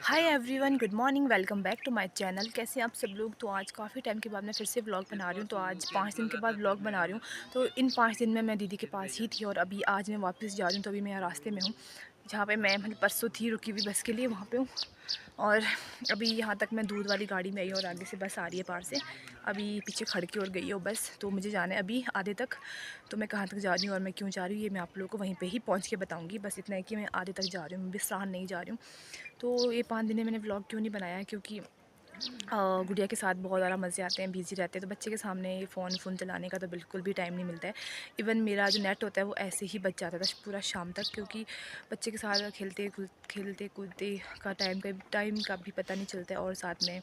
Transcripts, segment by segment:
Hi everyone, good morning, welcome back to my channel. कैसे हैं आप सब लोग। तो आज काफ़ी टाइम के बाद मैं फिर से व्लॉग बना रही हूँ। तो आज 5 दिन के बाद व्लॉग बना रही हूँ। तो इन 5 दिन में मैं दीदी के पास ही थी और अभी आज मैं वापस जा रही हूँ। तो अभी मैं यहाँ रास्ते में हूँ, जहाँ पे मैं मतलब परसों थी रुकी हुई बस के लिए, वहाँ पे हूँ। और अभी यहाँ तक मैं दूध वाली गाड़ी में आई और आगे से बस आ रही है पार से। अभी पीछे खड़ के और गई हो बस। तो मुझे जाना है अभी आधे तक। तो मैं कहाँ तक जा रही हूँ और मैं क्यों जा रही हूँ ये मैं आप लोगों को वहीं पे ही पहुँच के बताऊँगी। बस इतना है कि मैं आधे तक जा रही हूँ, मैं बिसरान नहीं जा रही हूँ। तो ये 5 दिन में मैंने व्लॉग क्यों नहीं बनाया, क्योंकि गुड़िया के साथ बहुत ज़्यादा मज़े आते हैं, बिज़ी रहते हैं। तो बच्चे के सामने फ़ोन चलाने का तो बिल्कुल भी टाइम नहीं मिलता है। इवन मेरा जो नेट होता है वो ऐसे ही बच जाता था पूरा शाम तक, क्योंकि बच्चे के साथ खेलते कूदते का टाइम का भी पता नहीं चलता है। और साथ में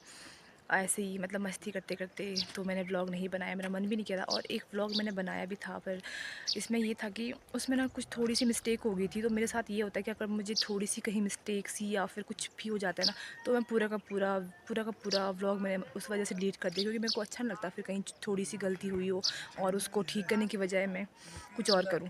ऐसे ही मतलब मस्ती करते करते तो मैंने व्लॉग नहीं बनाया, मेरा मन भी नहीं किया था। और एक व्लॉग मैंने बनाया भी था, पर इसमें ये था कि उसमें ना कुछ थोड़ी सी मिस्टेक हो गई थी। तो मेरे साथ ये होता है कि अगर मुझे थोड़ी सी कहीं मिस्टेक सी या फिर कुछ भी हो जाता है ना, तो मैं पूरा व्लॉग मैंने उस वजह से डिलीट कर दिया, क्योंकि मेरे को अच्छा नहीं लगता फिर कहीं थोड़ी सी गलती हुई हो और उसको ठीक करने की बजाय मैं कुछ और करूँ,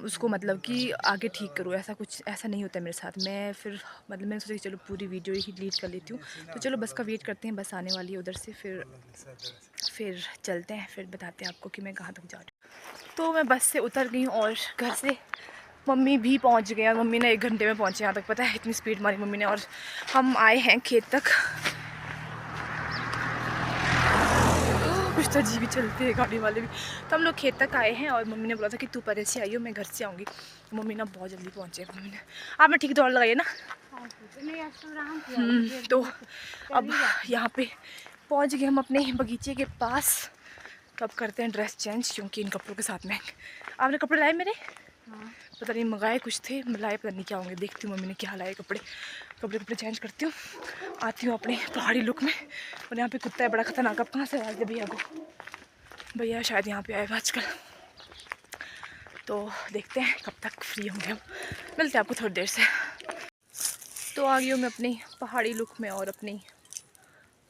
उसको मतलब कि आगे ठीक करूँ। ऐसा नहीं होता है मेरे साथ। मैं फिर मतलब मैंने सोचा कि चलो पूरी वीडियो ही डिलीट कर लेती हूँ। तो चलो बस का वेट करते हैं, बस आने वाली है उधर से, फिर चलते हैं, फिर बताते हैं आपको कि मैं कहाँ तक जा रही हूँ। तो मैं बस से उतर गई हूँ और घर से मम्मी भी पहुँच गए। और मम्मी ने 1 घंटे में पहुँचे यहाँ तक, पता है, इतनी स्पीड मारी मम्मी ने। और हम आए हैं खेत तक। कुछ तो अजीब ही चलते हैं गाड़ी वाले भी। तो हम लोग खेत तक आए हैं और मम्मी ने बोला था कि तू परे से आई हो, मैं घर से आऊँगी। मम्मी ना बहुत जल्दी पहुँचे। मम्मी ने आप मैं ठीक दौड़ लगाइए ना। तो अब यहाँ पे पहुँच गए हम अपने बगीचे के पास। तो अब करते हैं ड्रेस चेंज, क्योंकि इन कपड़ों के साथ में आपने कपड़े लाए मेरे। हाँ। पता नहीं मंगाए कुछ थे, लाए पता नहीं क्या होंगे। देखती हूँ मम्मी ने क्या लाए कपड़े चेंज करती हूँ, आती हूँ अपने पहाड़ी लुक में। और यहाँ पे कुत्ता है बड़ा खतरनाक। अब कहाँ से आवाज़ दे भैया को, भैया शायद यहाँ पे आए हुए आजकल। तो देखते हैं कब तक फ्री होंगे हम, मिलते हैं आपको थोड़ी देर से। तो आ गई हूँ मैं अपनी पहाड़ी लुक में और अपनी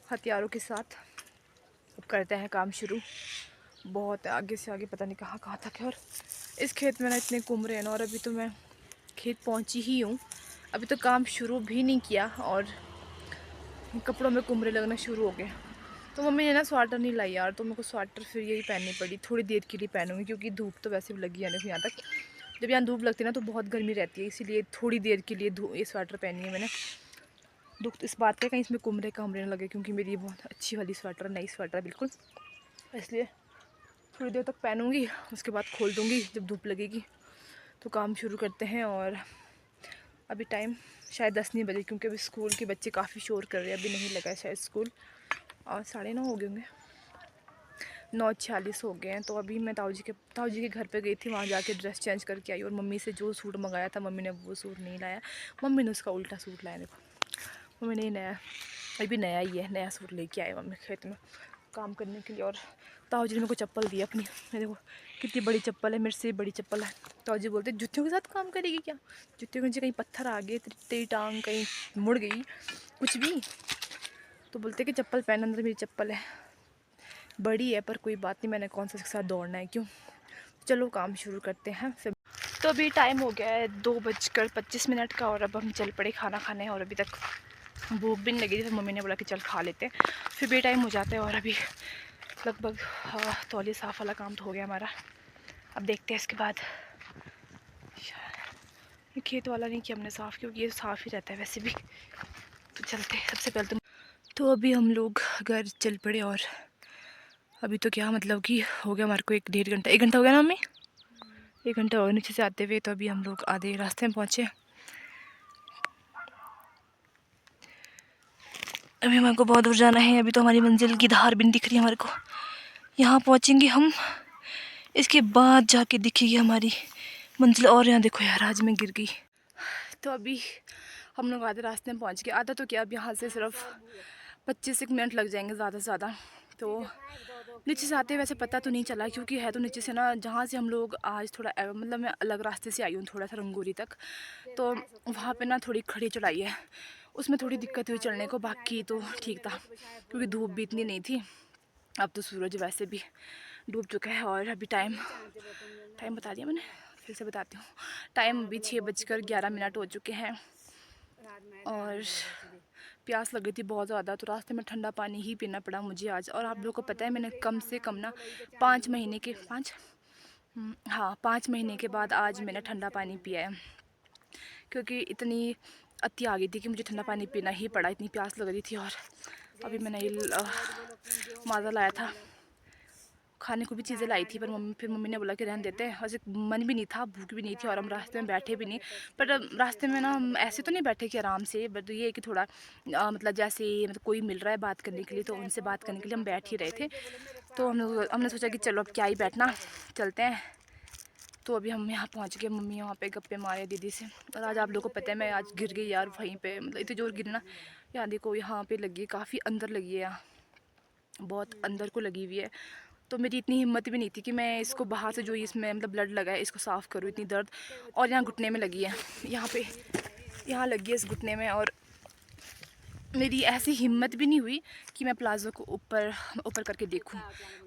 हथियारों के साथ। अब करते हैं काम शुरू। बहुत आगे से आगे पता नहीं कहाँ कहाँ तक है। और इस खेत में ना इतने कुमरे हैं ना, और अभी तो मैं खेत पहुँची ही हूँ, अभी तो काम शुरू भी नहीं किया और कपड़ों में कुमरे लगना शुरू हो गए। तो मम्मी ने ना स्वेटर नहीं लाई यार, तो मेरे को स्वेटर फिर यही पहननी पड़ी। थोड़ी देर के लिए पहनूंगी, क्योंकि धूप तो वैसे भी लगी है देखो यहाँ तक। जब यहाँ धूप लगती है ना तो बहुत गर्मी रहती है, इसीलिए थोड़ी देर के लिए ये स्वेटर पहनी है मैंने। दुख तो इस बात का कहीं इसमें कुमरे कामरे ना लगे, क्योंकि मेरी ये बहुत अच्छी वाली स्वेटर, नई स्वेटर है बिल्कुल, इसलिए थोड़ी देर तक पहनूंगी, उसके बाद खोल दूंगी जब धूप लगेगी। तो काम शुरू करते हैं। और अभी टाइम शायद 10 नहीं बजे, क्योंकि अभी स्कूल के बच्चे काफ़ी शोर कर रहे हैं, अभी नहीं लगा है शायद स्कूल। और 9:30 हो गए होंगे, 9:46 हो गए हैं। तो अभी मैं ताऊ जी के घर पे गई थी, वहाँ जाके ड्रेस चेंज करके आई। और मम्मी से जो सूट मंगाया था मम्मी ने वो सूट नहीं लाया, मम्मी ने उसका उल्टा सूट लाया। देखो मम्मी ने नया, अभी नया ही है, नया सूट लेके आए मम्मी खेत में काम करने के लिए। और ताऊ जी ने मेरे को चप्पल दी अपनी, मेरे को कितनी बड़ी चप्पल है, मेरे से बड़ी चप्पल है। ताऊ जी बोलते जूतियों के साथ काम करेगी क्या, जूतियों के नीचे कहीं पत्थर आ गए, तेरी टांग कहीं मुड़ गई, कुछ भी, तो बोलते कि चप्पल पहन, अंदर मेरी चप्पल है, बड़ी है पर कोई बात नहीं, मैंने कौन सा इसके साथ दौड़ना है, क्यों। चलो काम शुरू करते हैं फिर। तो अभी टाइम हो गया है 2:25 का, और अब हम चल पड़े खाना खाने। और अभी तक भूख भी नहीं लगी थी, फिर मम्मी ने बोला कि चल खा लेते हैं, फिर बे टाइम हो जाता है। और अभी लगभग तौलिया साफ़ वाला काम तो हो गया हमारा। अब देखते हैं इसके बाद। ये खेत वाला नहीं किया हमने साफ़, क्योंकि ये साफ़ ही रहता है वैसे भी। तो चलते हैं सबसे पहले तो अभी हम लोग घर चल पड़े। और अभी तो क्या मतलब कि हो गया हमारे को 1 घंटा हो गया ना मम्मी, 1 घंटा हो गया नीचे से आते हुए। तो अभी हम लोग आधे रास्ते में पहुँचे। अभी हमारे को बहुत दूर जाना है, अभी तो हमारी मंजिल की धार भी नहीं दिख रही हमारे को। यहाँ पहुँचेंगे हम, इसके बाद जाके दिखेगी हमारी मंजिल। और यहाँ देखो यार, आज मैं गिर गई। तो अभी हम लोग आधे रास्ते में पहुँच गए। आधा तो क्या, अब यहाँ से सिर्फ 25 मिनट लग जाएंगे ज़्यादा से ज़्यादा। तो नीचे से आते वैसे पता तो नहीं चला, क्योंकि है तो नीचे से ना, जहाँ से हम लोग आज थोड़ा मतलब मैं अलग रास्ते से आई हूँ थोड़ा सा रंगोली तक। तो वहाँ पे ना थोड़ी खड़ी चढ़ाई है, उसमें थोड़ी दिक्कत हुई चढ़ने को, बाकी तो ठीक था, क्योंकि धूप भी इतनी नहीं थी। अब तो सूरज वैसे भी डूब चुका है। और अभी टाइम बता दिया मैंने, फिर से बताती हूँ। टाइम अभी 6:11 हो चुके हैं। और प्यास लग गई थी बहुत ज़्यादा, तो रास्ते में ठंडा पानी ही पीना पड़ा मुझे आज। और आप लोगों को पता है मैंने कम से कम ना 5 महीने के 5 हाँ 5 महीने के बाद आज मैंने ठंडा पानी पिया है, क्योंकि इतनी अति आ गई थी कि मुझे ठंडा पानी पीना ही पड़ा, इतनी प्यास लग रही थी। और अभी मैंने ये माज़ा लाया था, खाने को भी चीज़ें लाई थी, पर फिर मम्मी ने बोला कि रहने देते हैं। वैसे मन भी नहीं था, भूख भी नहीं थी, और हम रास्ते में बैठे भी नहीं। पर रास्ते में ना हम ऐसे तो नहीं बैठे कि आराम से, बट ये है कि थोड़ा मतलब जैसे मतलब कोई मिल रहा है बात करने के लिए, तो उनसे बात करने के लिए हम बैठ ही रहे थे। तो हमने सोचा कि चलो अब क्या ही बैठना, चलते हैं। तो अभी हम यहाँ पहुँच गए, मम्मी वहाँ पे गप्पे मारे दीदी से। और आज आप लोगों को पता है मैं आज गिर गई यार वहीं पे, मतलब इतनी जोर गिरी ना, यहाँ देखो यहाँ पे लगी है, काफ़ी अंदर लगी है, यहाँ बहुत अंदर को लगी हुई है। तो मेरी इतनी हिम्मत भी नहीं थी कि मैं इसको बाहर से जो इसमें मतलब ब्लड लगा है इसको साफ़ करूँ, इतनी दर्द। और यहाँ घुटने में लगी है, यहाँ पे यहाँ लगी है इस घुटने में। और मेरी ऐसी हिम्मत भी नहीं हुई कि मैं प्लाज़ो को ऊपर ऊपर करके देखूं।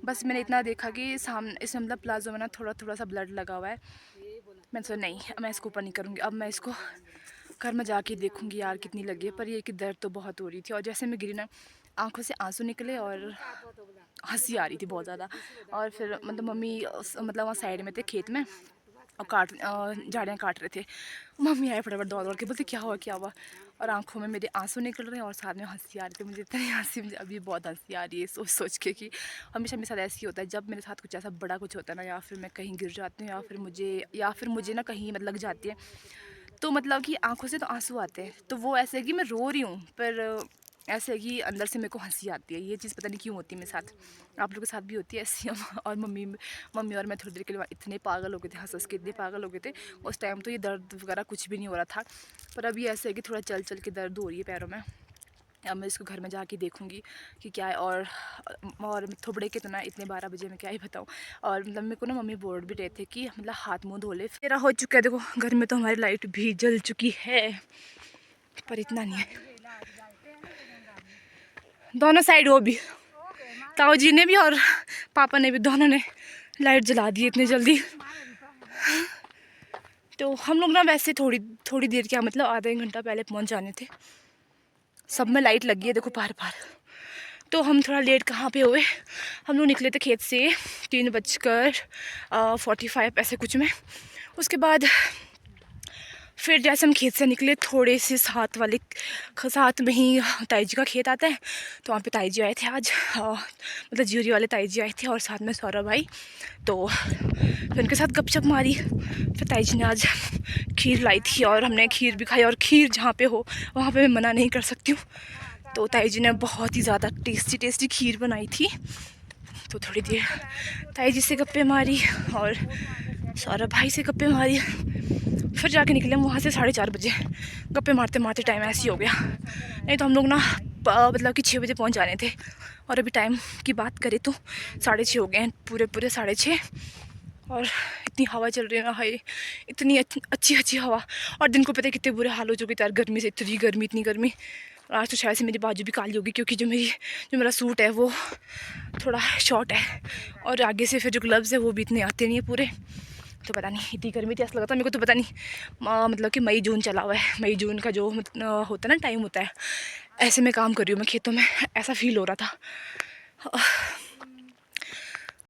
बस मैंने इतना देखा कि सामने इसमें मतलब प्लाज़ो में ना थोड़ा थोड़ा सा ब्लड लगा हुआ है। मैंने सोचा नहीं, अब मैं इसको ऊपर नहीं करूँगी, अब मैं इसको घर में जाके देखूँगी यार कितनी लगी है। पर ये कि दर्द तो बहुत हो रही थी, और जैसे मैं गिरी ना आंखों से आंसू निकले और हंसी आ रही थी बहुत ज़्यादा। और फिर मतलब मम्मी मतलब वहाँ साइड में थे खेत में, और झाड़ियाँ काट रहे थे। मम्मी आए फटाफट दौड़ दौड़ के, बोलते क्या हुआ क्या हुआ। और आंखों में मेरे आंसू निकल रहे हैं और साथ में हंसी आ रही थी। मुझे इतनी हंसी, मुझे अभी बहुत हंसी आ रही है सोच सोच के कि हमेशा मेरे साथ ऐसे ही होता है, जब मेरे साथ कुछ ऐसा बड़ा कुछ होता है ना, या फिर मैं कहीं गिर जाती हूँ, या फिर मुझे ना कहीं मतलब लग जाती है, तो मतलब कि आंखों से तो आंसू आते हैं। तो वो ऐसे है कि मैं रो रही हूँ, पर ऐसे है कि अंदर से मेरे को हंसी आती है। ये चीज़ पता नहीं क्यों होती है मेरे साथ, आप लोगों के साथ भी होती है ऐसी। और मम्मी और मैं थोड़ी देर के लिए इतने पागल हो गए थे, हंस हंस के इतने पागल हो गए थे उस टाइम। तो ये दर्द वगैरह कुछ भी नहीं हो रहा था, पर अभी ऐसे है कि थोड़ा चल चल के दर्द हो रही है पैरों में। अब मैं इसको घर में जाके देखूंगी कि क्या है। और थोबड़े के तो ना इतने 12 बजे मैं क्या ही बताऊँ। और मतलब मेरे को ना मम्मी बोल भी रहे थे कि मतलब हाथ मुँह धो ले। मेरा हो चुका है, देखो घर में तो हमारी लाइट भी जल चुकी है, पर इतना नहीं है। दोनों साइड वो भी ताऊ जी ने भी और पापा ने भी, दोनों ने लाइट जला दी इतनी जल्दी। तो हम लोग ना वैसे थोड़ी थोड़ी देर, क्या मतलब आधा एक घंटा पहले पहुंच जाने थे। सब में लाइट लगी है देखो पार पार। तो हम थोड़ा लेट कहाँ पे हुए, हम लोग निकले थे खेत से 3:45 ऐसे कुछ में। उसके बाद फिर जैसे हम खेत से निकले, थोड़े से साथ में ही ताई जी का खेत आता है, तो वहाँ पे ताई जी आए थे आज, मतलब ज्यूरी वाले ताई जी आए थे, और साथ में सौरभ भाई। तो फिर उनके साथ गपशप मारी। फिर ताई जी ने आज खीर लाई थी, और हमने खीर भी खाई। और खीर जहाँ पे हो वहाँ पे मैं मना नहीं कर सकती हूँ। तो ताई जी ने बहुत ही ज़्यादा टेस्टी टेस्टी खीर बनाई थी। तो थोड़ी देर ताई जी से गप्पे मारी और सौरभ भाई से गप्पे मारी, फिर जाके निकले हम वहाँ से 4:30 बजे। गप्पे मारते मारते टाइम ऐसे ही हो गया, नहीं तो हम लोग ना मतलब कि 6 बजे पहुँच जाने थे। और अभी टाइम की बात करें तो 6:30 हो गए हैं, पूरे 6:30। और इतनी हवा चल रही है ना, हाय इतनी अच्छी अच्छी हवा। और दिन को पता है कितने बुरे हाल हो चुके थे यार, गर्मी से, इतनी गर्मी। और आज तो शायद से मेरी बाजू भी काली होगी, क्योंकि जो मेरा सूट है वो थोड़ा शॉर्ट है, और आगे से फिर जो ग्लव्स है वो भी इतने आते नहीं है पूरे। तो पता नहीं इतनी गर्मी थी, ऐसा लगा था मेरे को तो पता नहीं मतलब कि मई जून चला हुआ है। मई जून का जो होता है ना टाइम होता है, ऐसे में काम कर रही हूँ मैं खेतों में, ऐसा फील हो रहा था।